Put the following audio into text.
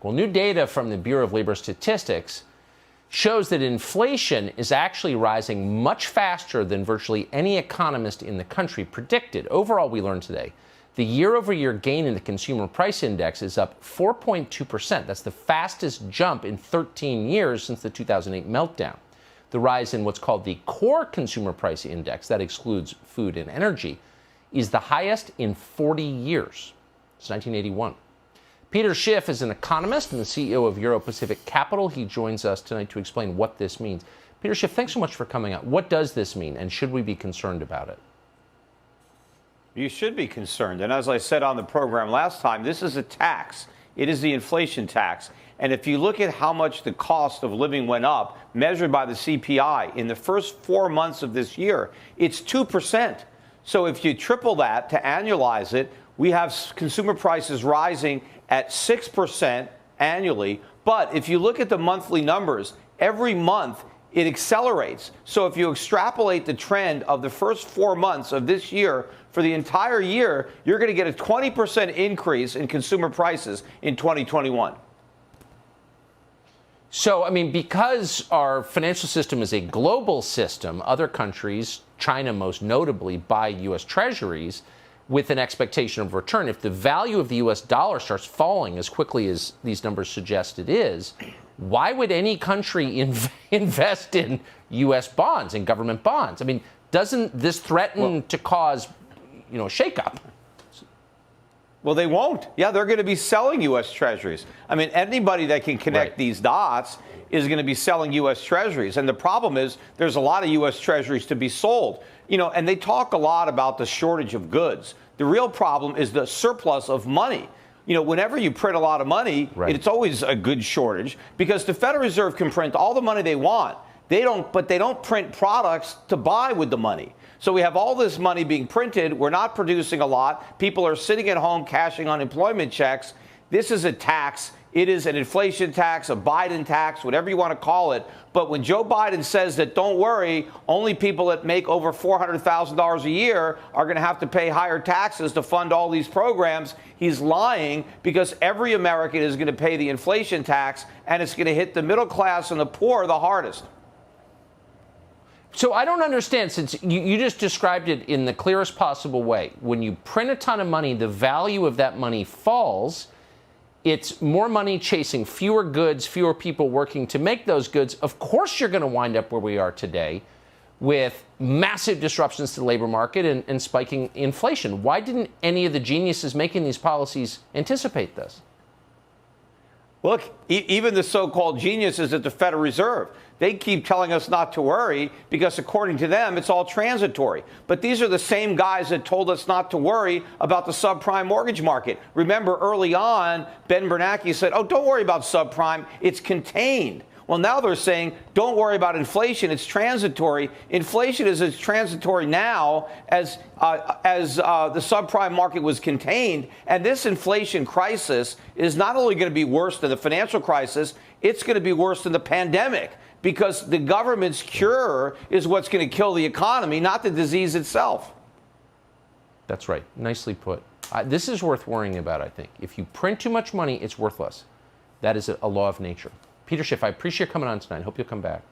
Well, new data from the Bureau of Labor Statistics shows that inflation is actually rising much faster than virtually any economist in the country predicted. Overall, we learned today, the year-over-year gain in the consumer price index is up 4.2%. That's the fastest jump in 13 years since the 2008 meltdown. The rise in what's called the core consumer price index, that excludes food and energy, is the highest in 40 years. It's 1981. Peter Schiff is an economist and the CEO of Euro Pacific Capital. He joins us tonight to explain what this means. Peter Schiff, thanks so much for coming out. What does this mean, and should we be concerned about it? You should be concerned. And as I said on the program last time, this is a tax. It is the inflation tax. And if you look at how much the cost of living went up, measured by the CPI, in the first 4 months of this year, it's 2%. So if you triple that to annualize it, we have consumer prices rising at 6% annually. But if you look at the monthly numbers, every month it accelerates. So if you extrapolate the trend of the first 4 months of this year for the entire year, you're going to get a 20% increase in consumer prices in 2021. So, I mean, because our financial system is a global system, other countries, China most notably, buy U.S. treasuries with an expectation of return. If the value of the U.S. dollar starts falling as quickly as these numbers suggest it is, why would any country invest in U.S. bonds and government bonds? I mean, doesn't this threaten to cause, a shakeup? Well, they won't. Yeah, they're going to be selling U.S. treasuries. I mean, anybody that can connect these dots is going to be selling U.S. treasuries. And the problem is there's a lot of U.S. treasuries to be sold. And they talk a lot about the shortage of goods. The real problem is the surplus of money. Whenever you print a lot of money, it's always a good shortage because the Federal Reserve can print all the money they want. But they don't print products to buy with the money. So we have all this money being printed. We're not producing a lot. People are sitting at home cashing unemployment checks. This is a tax. It is an inflation tax, a Biden tax, whatever you want to call it. But when Joe Biden says that, don't worry, only people that make over $400,000 a year are going to have to pay higher taxes to fund all these programs, he's lying because every American is going to pay the inflation tax, and it's going to hit the middle class and the poor the hardest. So I don't understand, since you just described it in the clearest possible way. When you print a ton of money, the value of that money falls. It's more money chasing fewer goods, fewer people working to make those goods. Of course, you're going to wind up where we are today with massive disruptions to the labor market and spiking inflation. Why didn't any of the geniuses making these policies anticipate this? Look, even the so-called geniuses at the Federal Reserve, they keep telling us not to worry because, according to them, it's all transitory. But these are the same guys that told us not to worry about the subprime mortgage market. Remember, early on, Ben Bernanke said, don't worry about subprime. It's contained. Well, now they're saying, don't worry about inflation. It's transitory. Inflation is as transitory now as the subprime market was contained. And this inflation crisis is not only going to be worse than the financial crisis, it's going to be worse than the pandemic because the government's cure is what's going to kill the economy, not the disease itself. That's right. Nicely put. This is worth worrying about, I think. If you print too much money, it's worthless. That is a law of nature. Peter Schiff, I appreciate you coming on tonight. I hope you'll come back.